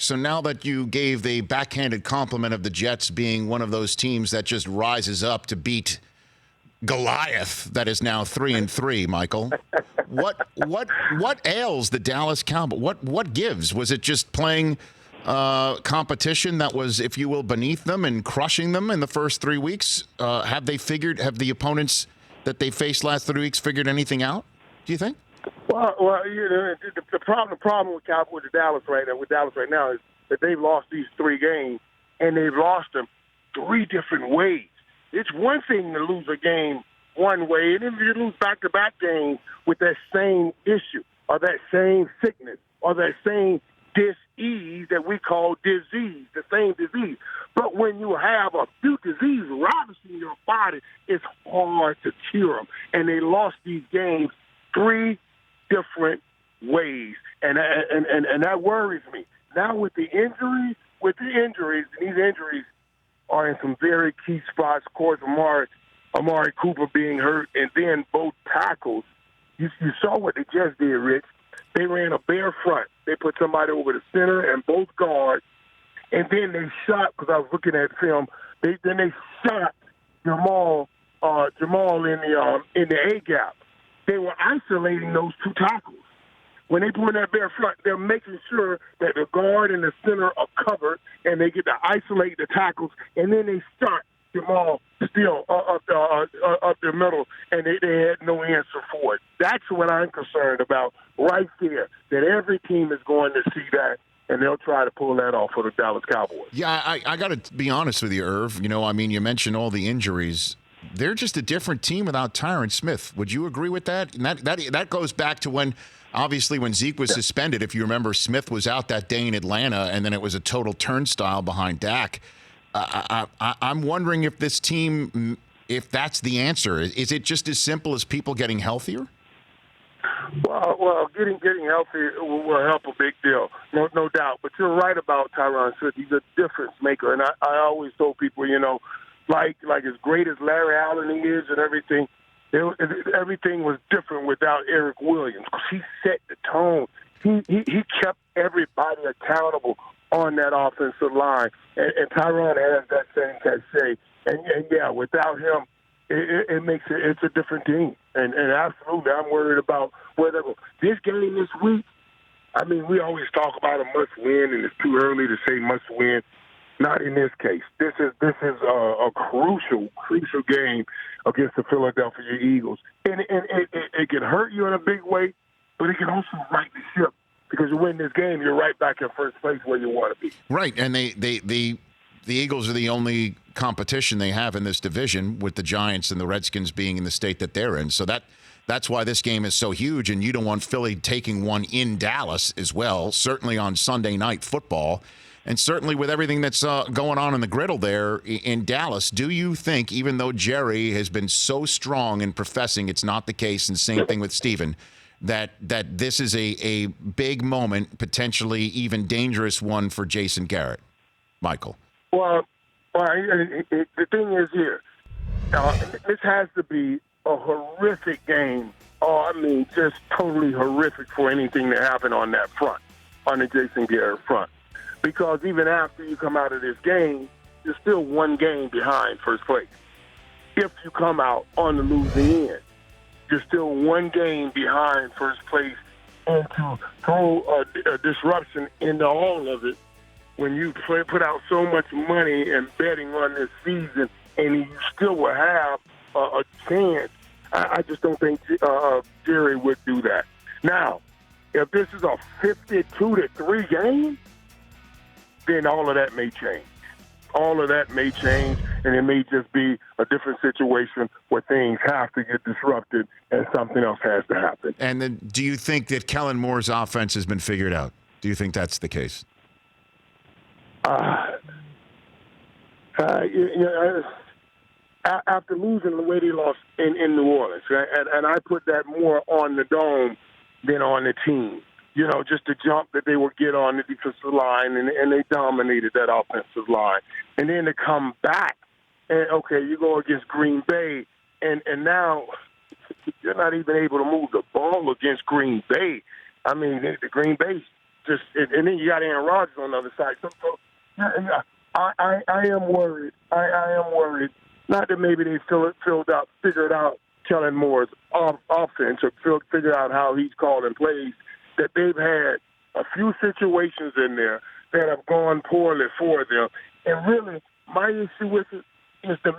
So now that you gave the backhanded compliment of the Jets being one of those teams that just rises up to beat Goliath, that is now 3-3, Michael, what ails the Dallas Cowboys? What gives? Was it just playing competition that was, if you will, beneath them and crushing them in the first 3 weeks? Have the opponents that they faced last 3 weeks figured anything out, do you think? Well, the problem with Cowboys with Dallas right now is that they've lost these 3 games, and they've lost them 3 different ways. It's one thing to lose a game one way, and if you lose back-to-back games with that same issue or that same sickness or that same dis-ease that we call disease, the same disease. But when you have a few diseases ravaging your body, it's hard to cure them. And they lost these games 3 different ways, and that worries me. Now with the injuries, and these injuries are in some very key spots. Of course, Amari Cooper being hurt, and then both tackles. You saw what they just did, Rich. They ran a bare front. They put somebody over the center and both guards, and then they shot, because I was looking at film, they shot Jamal in the A-gap. They were isolating those 2 tackles. When they put in that bare front, they're making sure that the guard and the center are covered, and they get to isolate the tackles, and then they shot Jamal still up the middle, and they had no answer for it. That's what I'm concerned about right there, that every team is going to see that, and they'll try to pull that off for the Dallas Cowboys. Yeah, I got to be honest with you, Irv. You mentioned all the injuries. They're just a different team without Tyron Smith. Would you agree with that? And that goes back to when Zeke was suspended. If you remember, Smith was out that day in Atlanta, and then it was a total turnstile behind Dak. I'm wondering if this team, if that's the answer. Is it just as simple as people getting healthier? Well, getting healthy will help a big deal, no doubt. But you're right about Tyron Smith. He's a difference maker, and I always told people, like as great as Larry Allen is and everything, everything was different without Eric Williams, because he set the tone. He kept everybody accountable on that offensive line, and Tyron has that same cachet. And yeah, without him, it's a different team. And absolutely, I'm worried about where they go. This game this week, we always talk about a must win, and it's too early to say must win. Not in this case. This is a crucial game against the Philadelphia Eagles, and it can hurt you in a big way, but it can also right the ship, because you win this game, you're right back in first place where you want to be. Right, and the Eagles are the only competition they have in this division, with the Giants and the Redskins being in the state that they're in. So that's why this game is so huge, and you don't want Philly taking one in Dallas as well, certainly on Sunday Night Football. And certainly with everything that's going on in the griddle there in Dallas, do you think, even though Jerry has been so strong in professing it's not the case, and same thing with Steven, that this is a big moment, potentially even dangerous one for Jason Garrett? Michael. Well, the thing is here, this has to be a horrific game. Just totally horrific for anything to happen on that front, on the Jason Garrett front. Because even after you come out of this game, you're still 1 game behind first place. If you come out on the losing end, you're still 1 game behind first place. And to throw a disruption into all of it, when you put out so much money and betting on this season, and you still will have a chance, I just don't think Jerry would do that. Now, if this is a 52-3 game, then all of that may change. All of that may change, and it may just be a different situation where things have to get disrupted and something else has to happen. And then do you think that Kellen Moore's offense has been figured out? Do you think that's the case? After losing the way they lost in New Orleans, and I put that more on the dome than on the team. Just the jump that they would get on the defensive line, and they dominated that offensive line. And then to come back, and, okay, you go against Green Bay, and now you're not even able to move the ball against Green Bay. The Green Bay just, and then you got Aaron Rodgers on the other side. So yeah, I am worried. I am worried. Not that maybe they figured out Kellen Moore's offense or figured out how he's calling plays, that they've had a few situations in there that have gone poorly for them. And really, my issue with it is the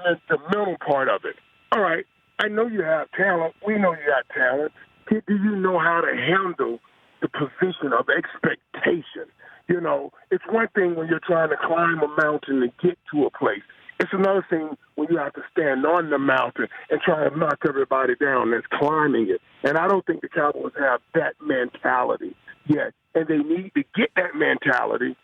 mental part of it. All right, I know you have talent. We know you got talent. Do you know how to handle the position of expectation? You know, it's one thing when you're trying to climb a mountain to get to a place. It's another thing when you have to stand on the mountain and try to knock everybody down that's climbing it. And I don't think the Cowboys have that mentality yet. And they need to get that mentality.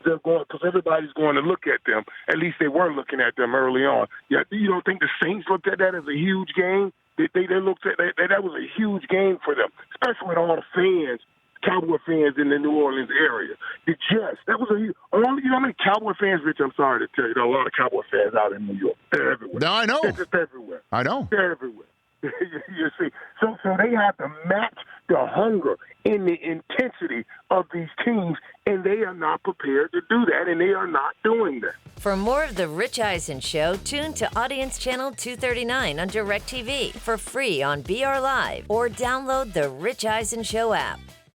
They're going because everybody's going to look at them. At least they were looking at them early on. Yeah, you don't think the Saints looked at that as a huge game? They looked at that was a huge game for them, especially with all the fans, Cowboy fans in the New Orleans area. That was a huge. You know how many Cowboy fans, Rich? I'm sorry to tell you, there are a lot of Cowboy fans out in New York. They're everywhere. No, I know. They're just everywhere. I know. They're everywhere. You see, so they have to match the hunger and the intensity of these teams, and they are not prepared to do that, and they are not doing that. For more of The Rich Eisen Show, tune to Audience Channel 239 on DirecTV for free on BR Live or download The Rich Eisen Show app.